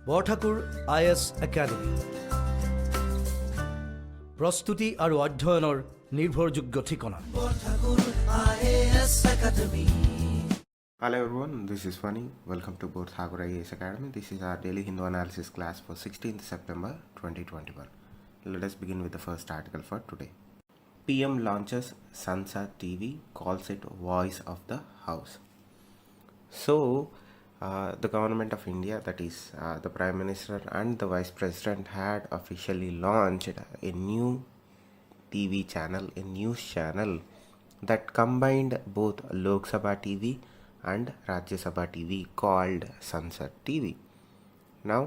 Borthakur IAS Academy প্ৰস্তুতি আৰু অধ্যয়নৰ নিৰ্ভৰযোগ্য ঠিকনা Borthakur IAS Academy. Hello everyone, this is Funny. Welcome to Borthakur IAS Academy. This is our daily Hindu analysis class for 16th September 2021. Let us begin with the first article for today. PM launches Sansad TV, calls it Voice of the House. So, the government of India, that is the Prime Minister and the Vice President, had officially launched a new TV channel, a news channel that combined both Lok Sabha TV and Rajya Sabha TV called Sansad TV. Now,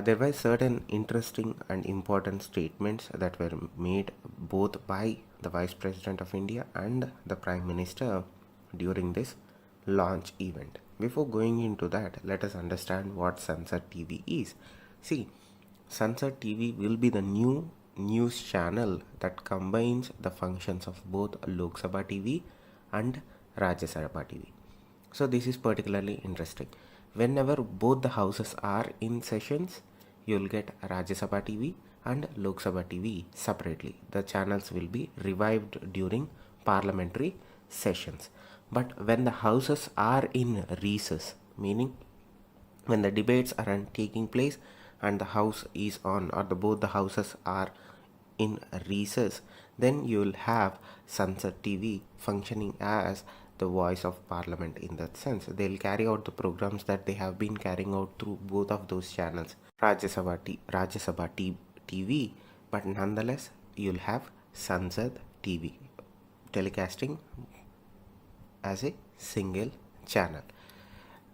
there were certain interesting and important statements that were made both by the Vice President of India and the Prime Minister during this launch event. Before going into that, let us understand what Sansad TV is. See, Sansad TV will be the new news channel that combines the functions of both Lok Sabha TV and Rajya Sabha TV. So this is particularly interesting. Whenever both the houses are in sessions, you will get Rajya Sabha TV and Lok Sabha TV separately. The channels will be revived during parliamentary sessions. But when the houses are in recess, meaning when the debates aren't taking place and the house is on, or both the houses are in recess, then you will have Sansad TV functioning as the voice of parliament. In that sense, they will carry out the programs that they have been carrying out through both of those channels, Rajya Sabha TV, but nonetheless you will have Sansad TV telecasting as a single channel.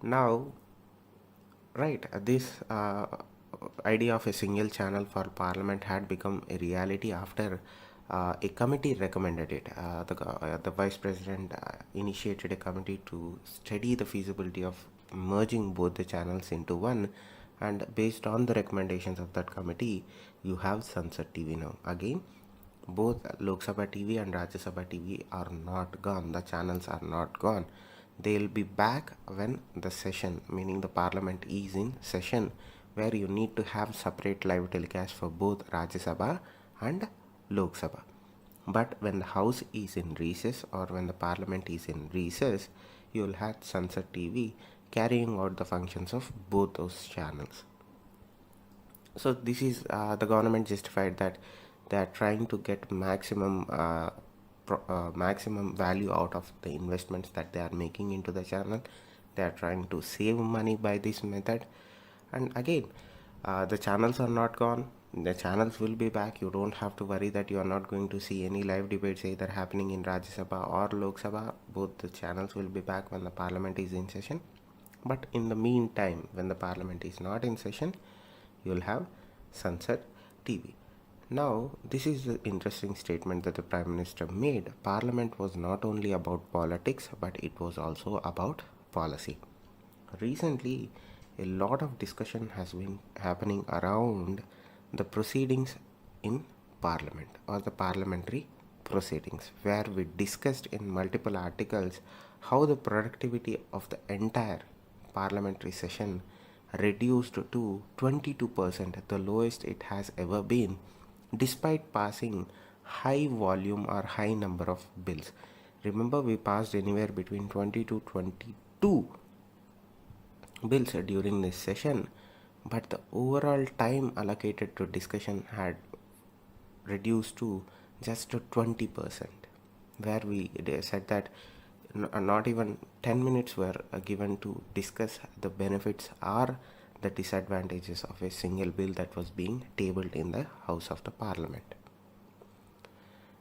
Now, right, this idea of a single channel for parliament had become a reality after a committee recommended it. The Vice President initiated a committee to study the feasibility of merging both the channels into one, and based on the recommendations of that committee, you have Sansad TV now. Again, both Lok Sabha TV and Rajya Sabha TV are not gone. The channels are not gone. They'll be back when the session, meaning the parliament is in session, where you need to have separate live telecast for both Rajya Sabha and Lok Sabha. But when the house is in recess, or when the parliament is in recess, you will have Sansad TV carrying out the functions of both those channels. So this is the government justified that they are trying to get maximum value out of the investments that they are making into the channel. They are trying to save money by this method. And again, the channels are not gone. The channels will be back. You don't have to worry that you are not going to see any live debates either happening in Rajya Sabha or Lok Sabha. Both the channels will be back when the parliament is in session. But in the meantime, when the parliament is not in session, you will have Sansad TV. Now, this is the interesting statement that the Prime Minister made. Parliament was not only about politics, but it was also about policy. Recently, a lot of discussion has been happening around the proceedings in Parliament, or the parliamentary proceedings, where we discussed in multiple articles how the productivity of the entire parliamentary session reduced to 22%, the lowest it has ever been, despite passing high volume or high number of bills. Remember, we passed anywhere between 20 to 22 bills during this session, but the overall time allocated to discussion had reduced to just 20%, where we said that not even 10 minutes were given to discuss the benefits or the disadvantages of a single bill that was being tabled in the House of the Parliament.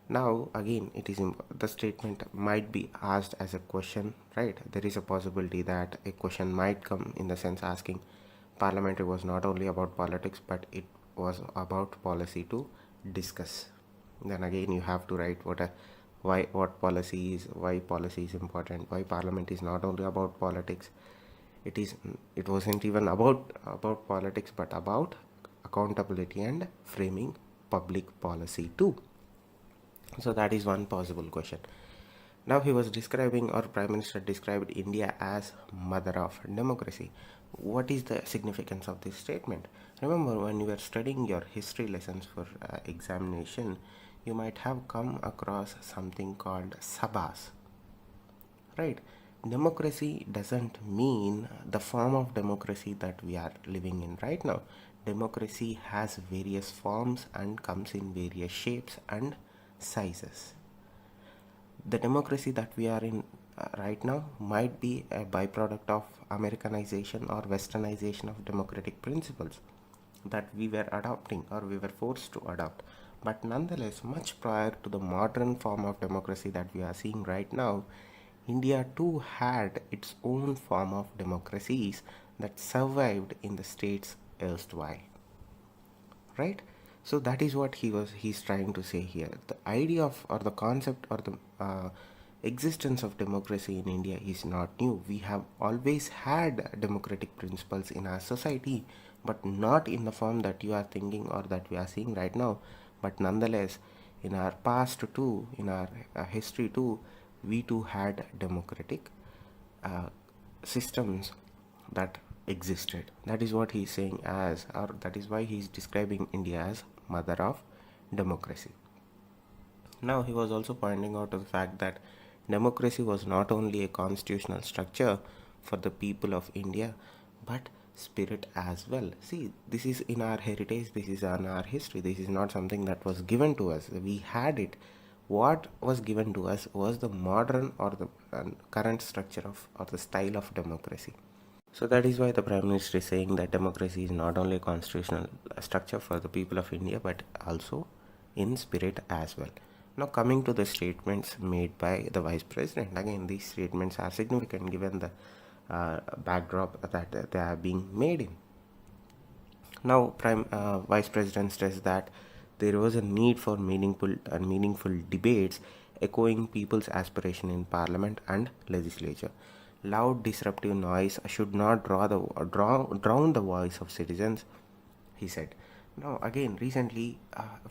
Now, again, the statement might be asked as a question, right? There is a possibility that a question might come in the sense asking, Parliament was not only about politics, but it was about policy to discuss. Then again, you have to write what policy is, why policy is important, why Parliament is not only about politics. It wasn't even about politics, but about accountability and framing public policy too. So that is one possible question. Now he was describing, or Prime Minister described India as mother of democracy. What is the significance of this statement? Remember, when you were studying your history lessons for examination, you might have come across something called sabhas, right? Democracy doesn't mean the form of democracy that we are living in right now. Democracy has various forms and comes in various shapes and sizes. The democracy that we are in right now might be a byproduct of Americanization or westernization of democratic principles that we were adopting or we were forced to adopt. But nonetheless, much prior to the modern form of democracy that we are seeing right now, India too had its own form of democracies that survived in the states erstwhile, right? So that is what he's trying to say here. The idea of, or the concept, or the existence of democracy in India is not new. We have always had democratic principles in our society, but not in the form that you are thinking or that we are seeing right now. But nonetheless, in our past too, in our history too, we too had democratic systems that existed. That is what he's saying as, or that is why he's describing India as mother of democracy. Now, he was also pointing out to the fact that democracy was not only a constitutional structure for the people of India, but spirit as well. See, this is in our heritage, this is in our history, this is not something that was given to us. We had it. What was given to us was the modern or the current structure of, or the style of democracy. So that is why the Prime Minister is saying that democracy is not only a constitutional structure for the people of India, but also in spirit as well. Now, coming to the statements made by the Vice President, again, these statements are significant given the backdrop that they are being made in. Now, Vice President says that there was a need for meaningful debates echoing people's aspiration in Parliament and legislature. Loud disruptive noise should not drown the voice of citizens, he said. Now, again, recently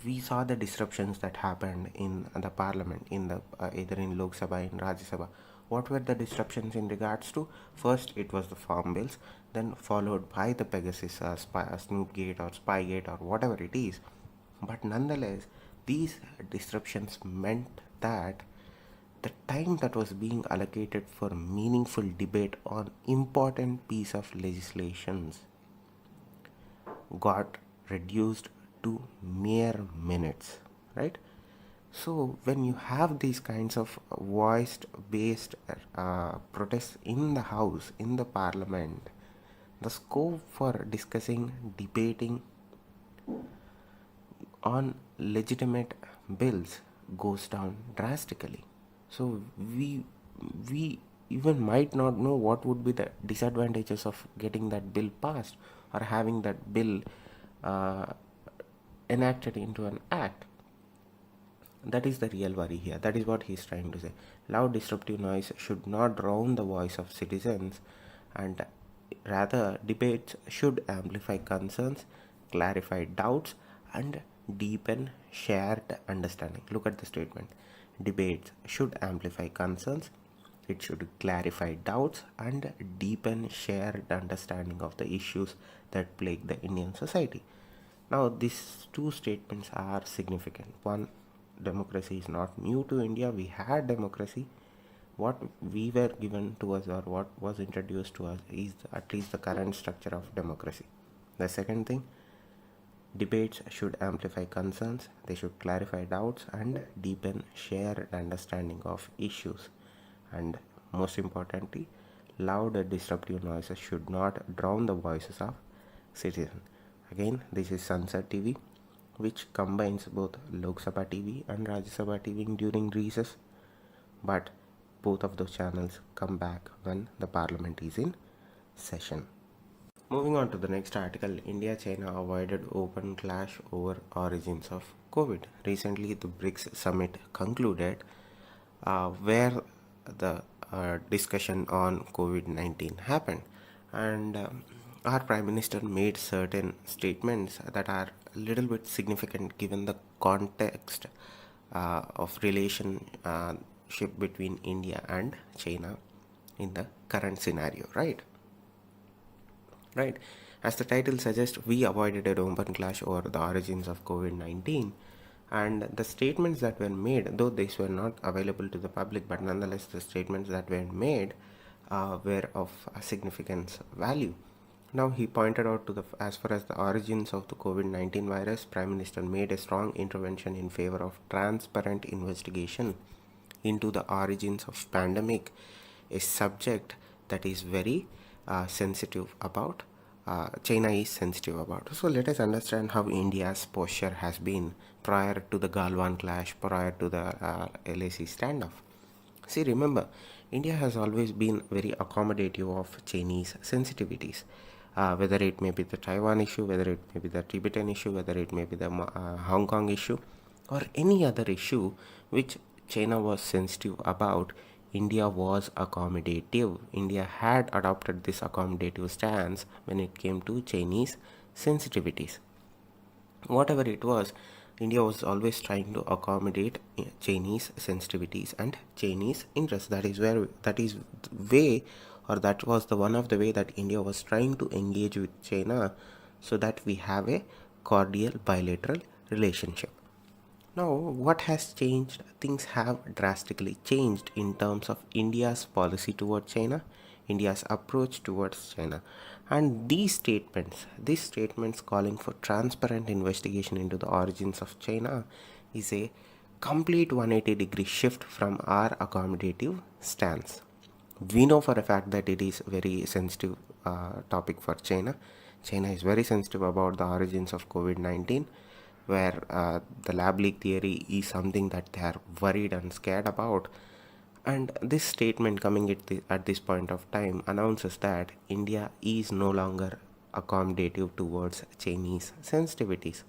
we saw the disruptions that happened in the Parliament, in the either in Lok Sabha, in Rajya Sabha. What were the disruptions in regards to? First, it was the farm bills, then followed by the Pegasus, Snoopgate or Spygate or whatever it is. But nonetheless, these disruptions meant that the time that was being allocated for meaningful debate on important piece of legislations got reduced to mere minutes, right? So when you have these kinds of voiced based protests in the house, in the parliament, the scope for discussing, debating on legitimate bills goes down drastically. So we even might not know what would be the disadvantages of getting that bill passed or having that bill enacted into an act. That is the real worry here. That is what he is trying to say. Loud disruptive noise should not drown the voice of citizens, and rather debates should amplify concerns, clarify doubts, and deepen shared understanding. Look at the statement. Debates should amplify concerns, it should clarify doubts, and deepen shared understanding of the issues that plague the Indian society. Now, these two statements are significant. One, democracy is not new to India. We had democracy. What we were given to us, or what was introduced to us, is at least the current structure of democracy. The second thing, debates should amplify concerns, they should clarify doubts, and deepen shared understanding of issues. And most importantly, loud disruptive noises should not drown the voices of citizens. Again, this is Sunset TV, which combines both Lok Sabha TV and Rajya Sabha TV during recess, but both of those channels come back when the parliament is in session. Moving on to the next article, India-China avoided open clash over origins of COVID. Recently, the BRICS summit concluded where the discussion on COVID-19 happened, and our Prime Minister made certain statements that are a little bit significant given the context of relationship between India and China in the current scenario, right? right? As the title suggests, we avoided an open clash over the origins of COVID-19, and the statements that were made, though these were not available to the public, but nonetheless the statements that were made were of a significant value. Now he pointed out as far as the origins of the COVID-19 virus, Prime Minister made a strong intervention in favor of transparent investigation into the origins of pandemic, a subject that is very sensitive about. China is sensitive about. So let us understand how India's posture has been prior to the Galwan clash, prior to the LAC standoff. See, remember, India has always been very accommodative of Chinese sensitivities. Whether it may be the Taiwan issue, whether it may be the Tibetan issue, whether it may be the Hong Kong issue, or any other issue which China was sensitive about, India was accommodative. India had adopted this accommodative stance when it came to Chinese sensitivities. Whatever it was, India was always trying to accommodate Chinese sensitivities and Chinese interests. That was the one of the way that India was trying to engage with China so that we have a cordial bilateral relationship. Now, what has changed? Things have drastically changed in terms of India's policy towards China, India's approach towards China. And these statements calling for transparent investigation into the origins of China is a complete 180-degree shift from our accommodative stance. We know for a fact that it is very sensitive topic for China. China is very sensitive about the origins of COVID-19, where the lab leak theory is something that they are worried and scared about. And this statement coming at this point of time announces that India is no longer accommodative towards Chinese sensitivities.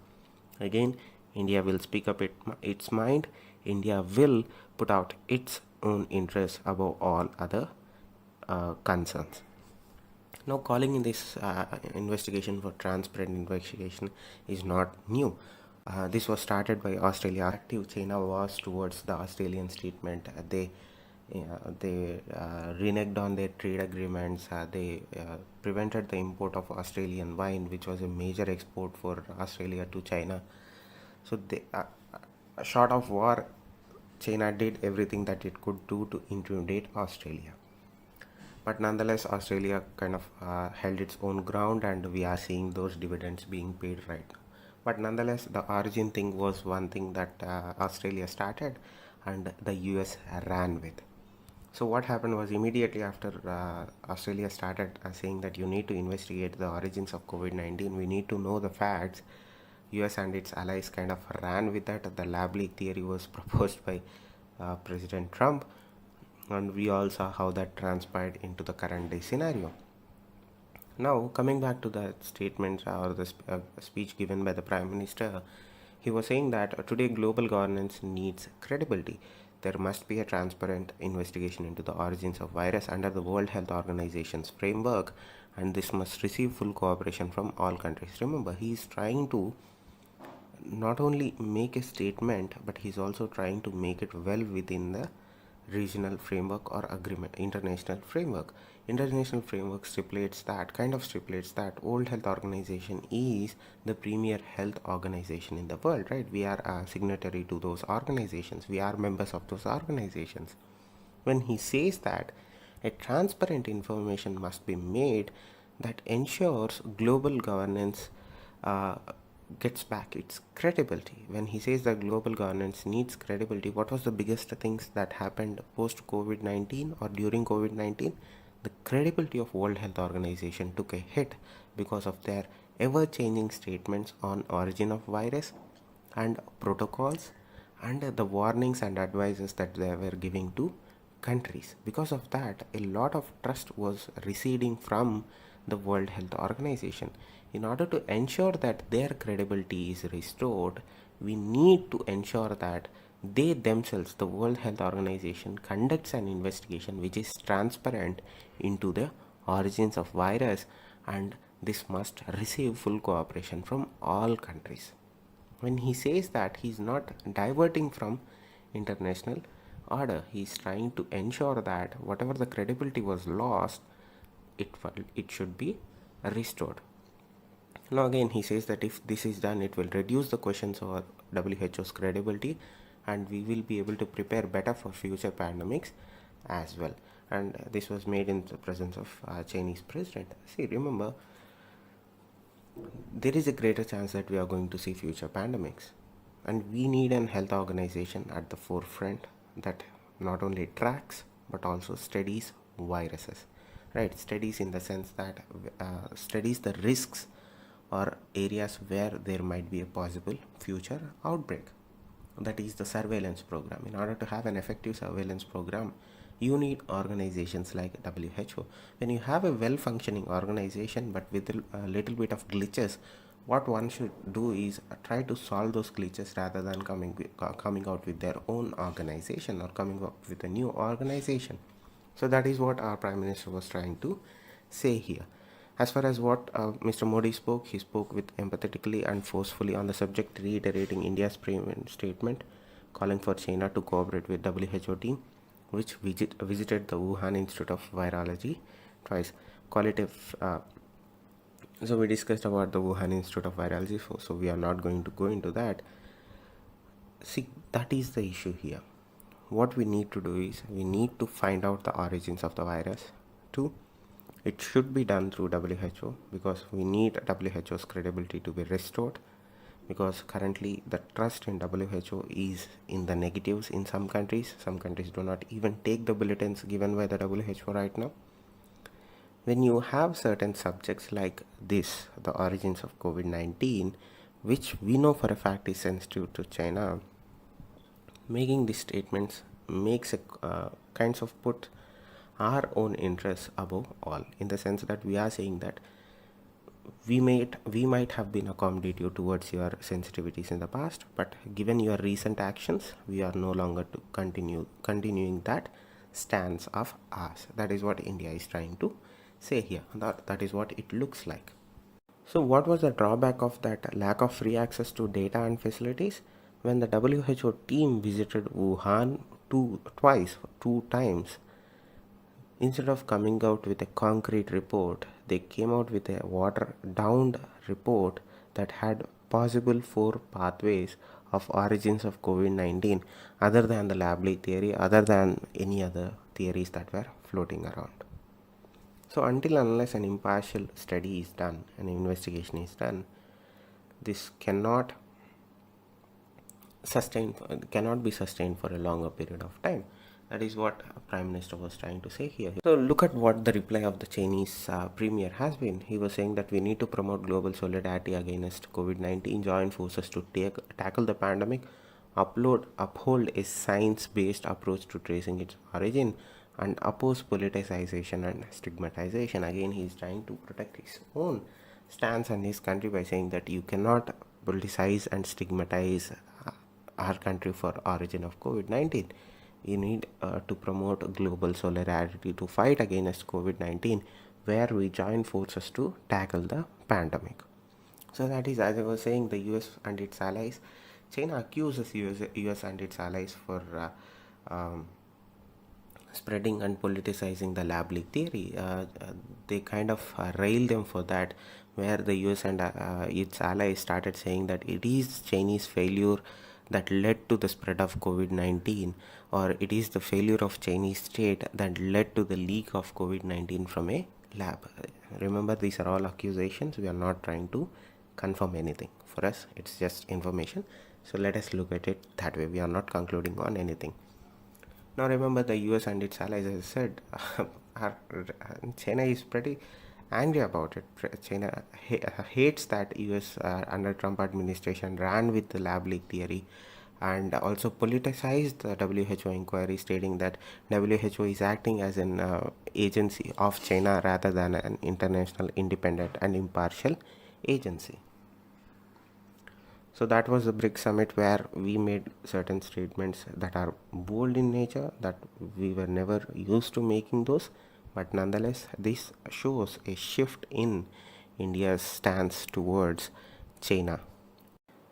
Again, India will speak up its mind. India will put out its own interests above all other concerns. Now, calling in this investigation for transparent investigation is not new. This was started by Australia. Active China was towards the Australian statement. They reneged on their trade agreements. They prevented the import of Australian wine, which was a major export for Australia to China. So, short of war, China did everything that it could do to intimidate Australia. But nonetheless, Australia kind of held its own ground, and we are seeing those dividends being paid right now. But nonetheless, the origin thing was one thing that Australia started and the US ran with. So what happened was, immediately after Australia started saying that you need to investigate the origins of COVID-19, we need to know the facts, US and its allies kind of ran with that. The lab leak theory was proposed by President Trump, and we all saw how that transpired into the current day scenario. Now, coming back to the statement or the speech given by the Prime Minister, he was saying that today global governance needs credibility. There must be a transparent investigation into the origins of virus under the World Health Organization's framework, and this must receive full cooperation from all countries. Remember, he is trying to not only make a statement, but he is also trying to make it well within the regional framework or agreement. International framework stipulates that World Health Organization is the premier health organization in the world, right? We are a signatory to those organizations. We are members of those organizations. When he says that a transparent information must be made that ensures global governance gets back its credibility. When he says that global governance needs credibility, what was the biggest things that happened post COVID-19 or during COVID-19? The credibility of World Health Organization took a hit because of their ever-changing statements on origin of virus and protocols and the warnings and advices that they were giving to countries. Because of that, a lot of trust was receding from the World Health Organization. In order to ensure that their credibility is restored, we need to ensure that they themselves, the World Health Organization, conducts an investigation which is transparent into the origins of virus, and this must receive full cooperation from all countries. When he says that, he is not diverting from international order. He is trying to ensure that whatever the credibility was lost, it should be restored. Now again he says that if this is done, it will reduce the questions over WHO's credibility, and we will be able to prepare better for future pandemics as well. And this was made in the presence of Chinese president. See, remember, there is a greater chance that we are going to see future pandemics, and we need an health organization at the forefront that not only tracks but also studies viruses, right? Studies in the sense that studies the risks or areas where there might be a possible future outbreak. That is the surveillance program. In order to have an effective surveillance program, you need organizations like WHO. When you have a well-functioning organization but with a little bit of glitches, what one should do is try to solve those glitches rather than coming out with their own organization or coming up with a new organization. So that is what our Prime Minister was trying to say here. As far as what Mr. Modi spoke, he spoke with empathetically and forcefully on the subject, reiterating India's statement, calling for China to cooperate with WHO team, which visited the Wuhan Institute of Virology twice. So we discussed about the Wuhan Institute of Virology, so we are not going to go into that. See, that is the issue here. What we need to do is we need to find out the origins of the virus. 2, it should be done through WHO, because we need WHO's credibility to be restored, because currently the trust in WHO is in the negatives in some countries. Some countries do not even take the bulletins given by the WHO right now. When you have certain subjects like this, the origins of COVID-19, which we know for a fact is sensitive to China, making these statements makes a kinds of put our own interests above all, in the sense that we are saying that we might have been accommodative towards your sensitivities in the past, but given your recent actions, we are no longer to continuing that stance of ours. That is what India is trying to say here. That is what it looks like. So what was the drawback of that lack of free access to data and facilities? When the WHO team visited Wuhan two times, instead of coming out with a concrete report, they came out with a watered-down report that had possible 4 pathways of origins of COVID-19 other than the lab leak theory, other than any other theories that were floating around. So until unless an impartial study is done, an investigation is done, this cannot be sustained for a longer period of time. That is what Prime Minister was trying to say here. So look at what the reply of the Chinese Premier has been. He was saying that we need to promote global solidarity against COVID-19, join forces to tackle the pandemic, uphold a science-based approach to tracing its origin, and oppose politicization and stigmatization. Again, he is trying to protect his own stance and his country by saying that you cannot politicize and stigmatize our country for origin of COVID-19. You need to promote global solidarity to fight against COVID-19, where we join forces to tackle the pandemic. So that is, as I was saying, the US and its allies. China accuses US and its allies for spreading and politicizing the lab leak theory. They kind of rail them for that, where the US and its allies started saying that it is Chinese failure that led to the spread of COVID-19, or it is the failure of Chinese state that led to the leak of COVID-19 from a lab. Remember, these are all accusations. We are not trying to confirm anything. For us, it's just information. So let us look at it that way. We are not concluding on anything. Now remember, the US and its allies, as I said, China is pretty angry about it. China hates that US under Trump administration ran with the lab leak theory and also politicized the WHO inquiry, stating that WHO is acting as an agency of China rather than an international, independent and impartial agency. So that was the BRICS summit, where we made certain statements that are bold in nature, that we were never used to making those. But nonetheless, this shows a shift in India's stance towards China.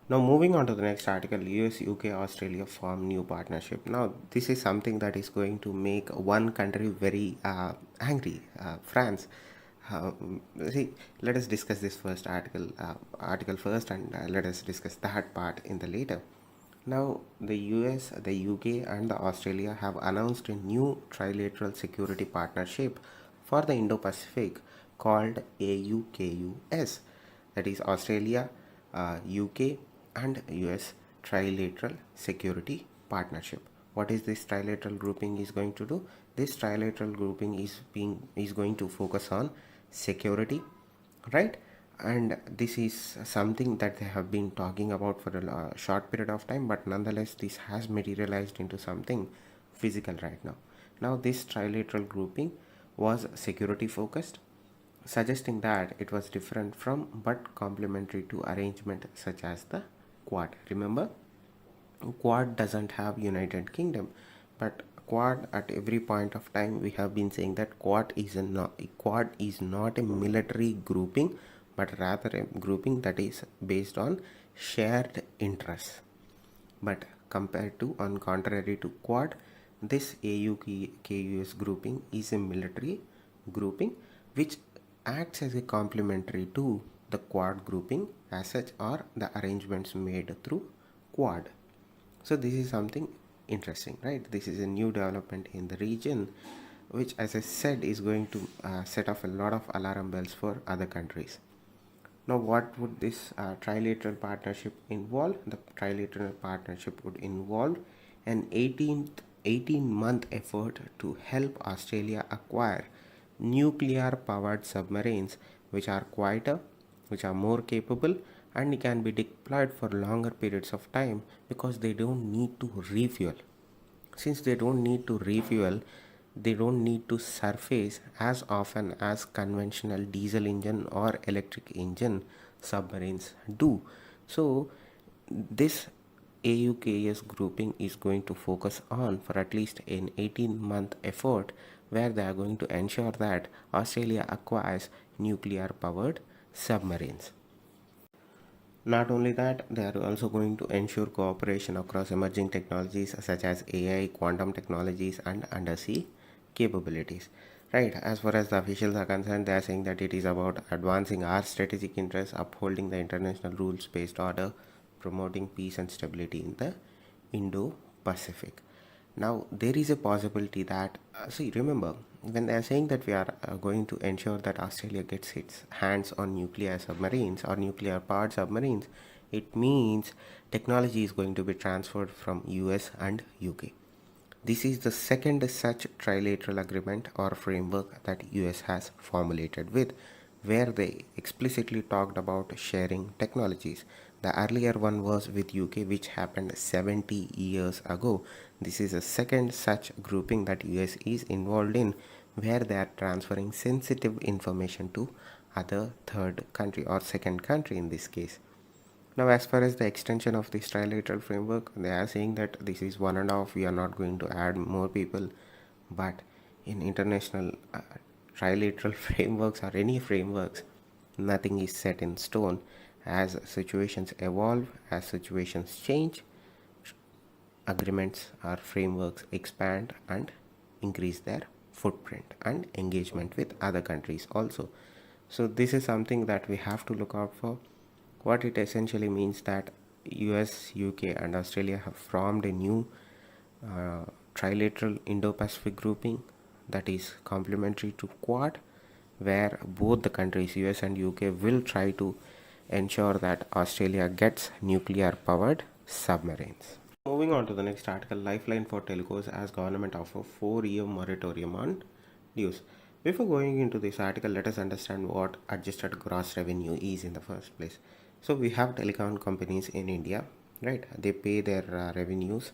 Now moving on to the next article, US, UK, Australia form new partnership. Now this is something that is going to make one country very angry, France. See, let us discuss this first article first, and let us discuss that part in the later. Now, the US, the UK, and the Australia have announced a new trilateral security partnership for the Indo-Pacific called AUKUS. That is Australia, UK, and US Trilateral Security Partnership. What is this trilateral grouping is going to do? This trilateral grouping is going to focus on security, right? And this is something that they have been talking about for a short period of time, but nonetheless this has materialized into something physical right now. Now this trilateral grouping was security focused, suggesting that it was different from but complementary to arrangement such as the Quad. Remember, Quad doesn't have United Kingdom, but Quad, at every point of time we have been saying that Quad is not a military grouping, but rather a grouping that is based on shared interests. But on contrary to Quad, this AUKUS grouping is a military grouping which acts as a complementary to the Quad grouping as such, or the arrangements made through Quad. So this is something interesting, right? This is a new development in the region, which, as I said, is going to set off a lot of alarm bells for other countries. Now, what would this trilateral partnership involve? The trilateral partnership would involve an 18-month effort to help Australia acquire nuclear-powered submarines which are quieter, which are more capable, and can be deployed for longer periods of time because they don't need to refuel. Since they don't need to refuel, they don't need to surface as often as conventional diesel engine or electric engine submarines do. So this AUKUS grouping is going to focus on for at least an 18-month effort, where they are going to ensure that Australia acquires nuclear powered submarines. Not only that, they are also going to ensure cooperation across emerging technologies such as AI, quantum technologies, and undersea capabilities. Right, as far as the officials are concerned, they are saying that it is about advancing our strategic interests, upholding the international rules-based order, promoting peace and stability in the Indo-Pacific. Now, there is a possibility that, remember, when they are saying that we are going to ensure that Australia gets its hands on nuclear submarines or nuclear powered submarines, it means technology is going to be transferred from US and UK. This is the second such trilateral agreement or framework that US has formulated with, where they explicitly talked about sharing technologies. The earlier one was with UK, which happened 70 years ago. This is a second such grouping that US is involved in, where they are transferring sensitive information to other third country or second country in this case. Now, as far as the extension of this trilateral framework, they are saying that this is one and off. We are not going to add more people, but in international trilateral frameworks or any frameworks, nothing is set in stone. As situations evolve, as situations change, agreements or frameworks expand and increase their footprint and engagement with other countries also. So this is something that we have to look out for. What it essentially means that US, UK, and Australia have formed a new trilateral Indo-Pacific grouping that is complementary to Quad, where both the countries, US and UK, will try to ensure that Australia gets nuclear powered submarines. Moving on to the next article, Lifeline for Telcos as government offer 4-year moratorium on dues. Before going into this article, let us understand what adjusted gross revenue is in the first place. So we have telecom companies in India, right? They pay their revenues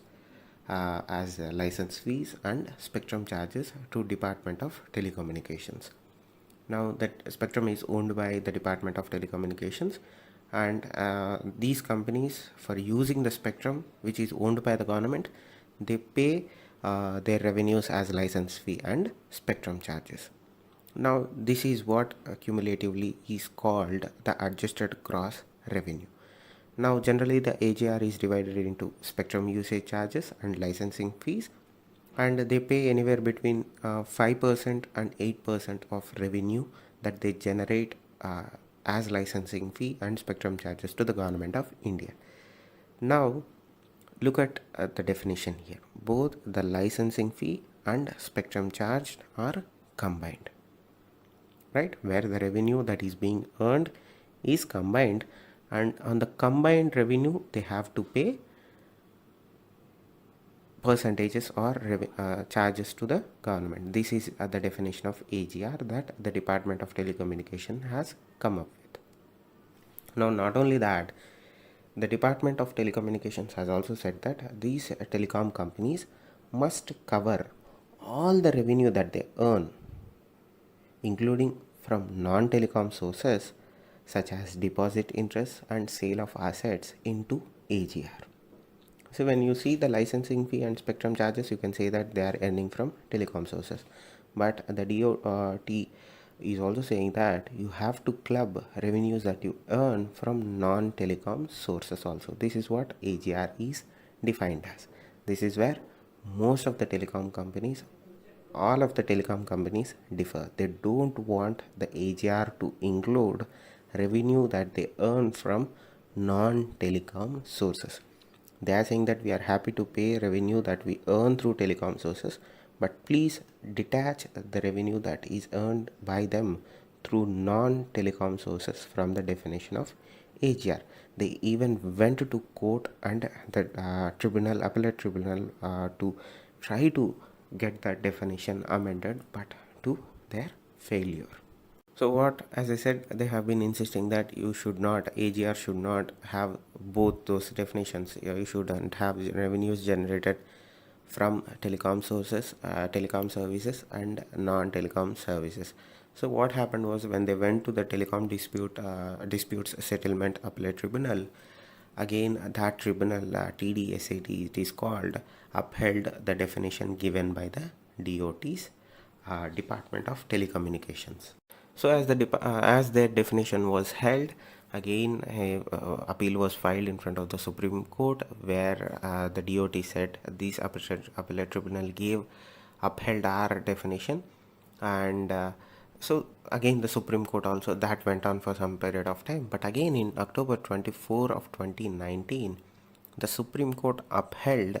as license fees and spectrum charges to Department of Telecommunications. Now that spectrum is owned by the Department of Telecommunications, and these companies, for using the spectrum which is owned by the government, they pay their revenues as license fee and spectrum charges. Now this is what cumulatively is called the adjusted gross revenue. Now generally the AGR is divided into spectrum usage charges and licensing fees, and they pay anywhere between 5% and 8% of revenue that they generate as licensing fee and spectrum charges to the government of India. Now look at the definition here. Both the licensing fee and spectrum charge are combined, right? Where the revenue that is being earned is combined, and on the combined revenue they have to pay percentages or charges to the government. This is the definition of AGR that the Department of Telecommunication has come up with. Now not only that, the Department of Telecommunications has also said that these telecom companies must cover all the revenue that they earn, including from non-telecom sources such as deposit interest and sale of assets into AGR. So when you see the licensing fee and spectrum charges, you can say that they are earning from telecom sources. But the DOT is also saying that you have to club revenues that you earn from non-telecom sources also. This is what AGR is defined as. This is where most of the telecom companies, all of the telecom companies differ. They don't want the AGR to include revenue that they earn from non-telecom sources. They are saying that we are happy to pay revenue that we earn through telecom sources, but please detach the revenue that is earned by them through non-telecom sources from the definition of AGR. They even went to court and the appellate tribunal to try to get that definition amended, but to their failure. So what, as I said, they have been insisting that AGR should not have both those definitions. You shouldn't have revenues generated from telecom sources, telecom services and non-telecom services. So what happened was, when they went to the telecom disputes settlement appellate tribunal, again that tribunal, TDSAT it is called, upheld the definition given by the DOT's Department of Telecommunications. So as their definition was held, again appeal was filed in front of the Supreme Court, where the DOT said this appellate tribunal upheld our definition, and so again the Supreme Court also, that went on for some period of time. But again in October 24 of 2019, the Supreme Court upheld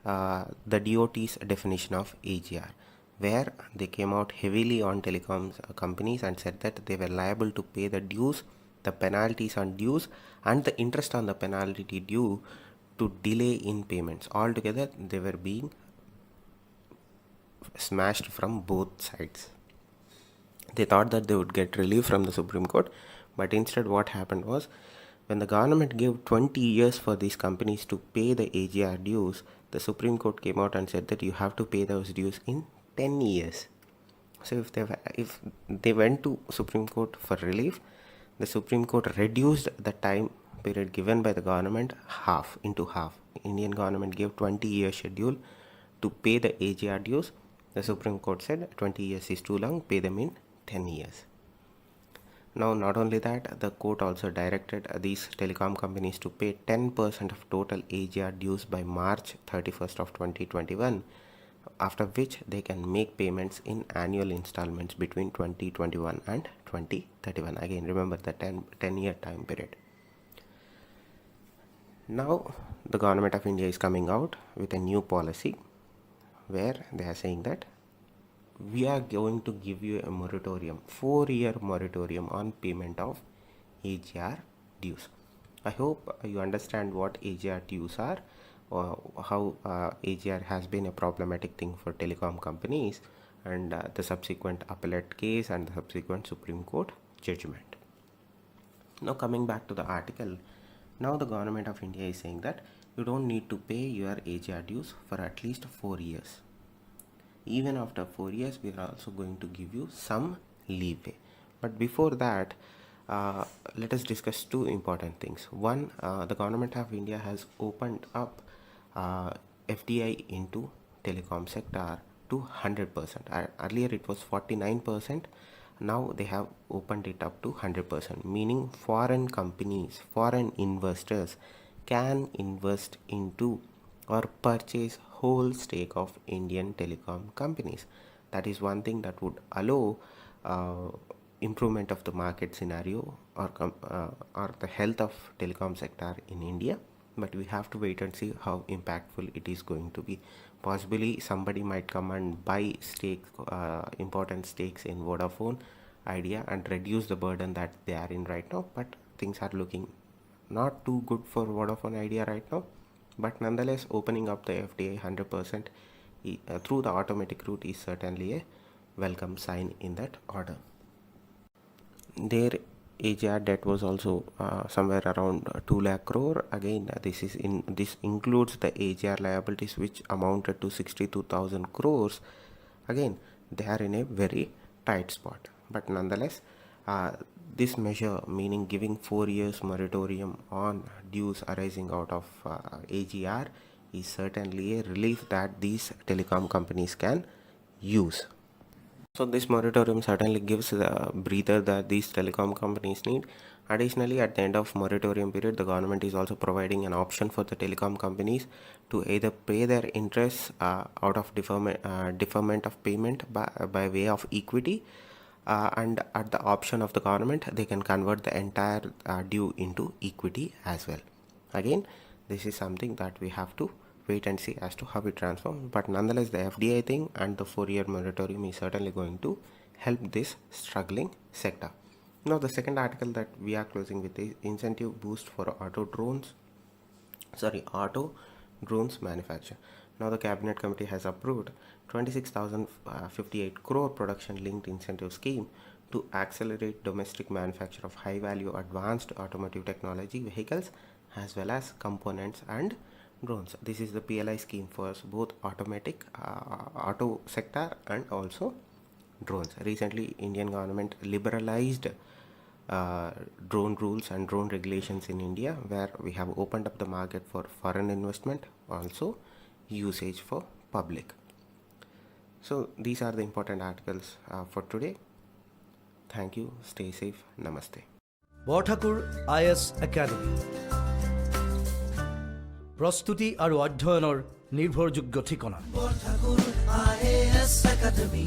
the DOT's definition of AGR, where they came out heavily on telecom companies and said that they were liable to pay the dues, the penalties on dues and the interest on the penalty due to delay in payments. Altogether they were being smashed from both sides. They thought that they would get relief from the Supreme Court, but instead what happened was, when the government gave 20 years for these companies to pay the AGR dues, the Supreme Court came out and said that you have to pay those dues in 10 years. So if they went to Supreme Court for relief, the Supreme Court reduced the time period given by the government into half. Indian government gave 20-year schedule to pay the AGR dues. The Supreme Court said 20 years is too long, pay them in 10 years. Now not only that, the court also directed these telecom companies to pay 10% of total AGR dues by March 31st of 2021, after which they can make payments in annual installments between 2021 and 2031. Again, remember the 10-year time period. Now the government of India is coming out with a new policy where they are saying that we are going to give you a moratorium, 4-year moratorium on payment of AGR dues. I hope you understand what AGR dues are, or how AGR has been a problematic thing for telecom companies, and the subsequent appellate case and the subsequent Supreme Court judgment. Now coming back to the article, now the government of India is saying that you don't need to pay your AGR dues for at least 4 years. Even after 4 years, we are also going to give you some leeway. But before that, let us discuss two important things. One, the government of India has opened up FDI into telecom sector to 100%. Earlier it was 49%. Now they have opened it up to 100%, meaning foreign companies, foreign investors can invest into or purchase whole stake of Indian telecom companies. That is one thing that would allow improvement of the market scenario or the health of telecom sector in India, but we have to wait and see how impactful it is going to be. Possibly somebody might come and buy important stakes in Vodafone Idea and reduce the burden that they are in right now, but things are looking not too good for Vodafone Idea right now. But nonetheless, opening up the FDI 100% through the automatic route is certainly a welcome sign in that order. Their AGR debt was also somewhere around 2 lakh crore. Again, this includes the AGR liabilities, which amounted to 62,000 crores. Again, they are in a very tight spot. But nonetheless, this measure, meaning giving 4 years moratorium on dues arising out of AGR, is certainly a relief that these telecom companies can use. So this moratorium certainly gives the breather that these telecom companies need. Additionally, at the end of moratorium period, the government is also providing an option for the telecom companies to either pay their interests out of deferment of payment by way of equity, and at the option of the government, they can convert the entire due into equity as well. Again, this is something that we have to wait and see as to how it transforms. But nonetheless, the FDI thing and the 4-year moratorium is certainly going to help this struggling sector. Now, the second article that we are closing with is incentive boost for auto drones manufacture. Now, the Cabinet Committee has approved 26,058 crore production linked incentive scheme to accelerate domestic manufacture of high value advanced automotive technology vehicles as well as components and drones. This is the PLI scheme for both auto sector and also drones. Recently, Indian government liberalized drone rules and drone regulations in India, where we have opened up the market for foreign investment, also usage for public. So these are the important articles for today. Thank you. Stay safe. Namaste. Borthakur IAS Academy প্রস্তুতি আৰু অধ্যয়নৰ নিৰ্ভৰযোগ্য ঠিকনা Borthakur IAS Academy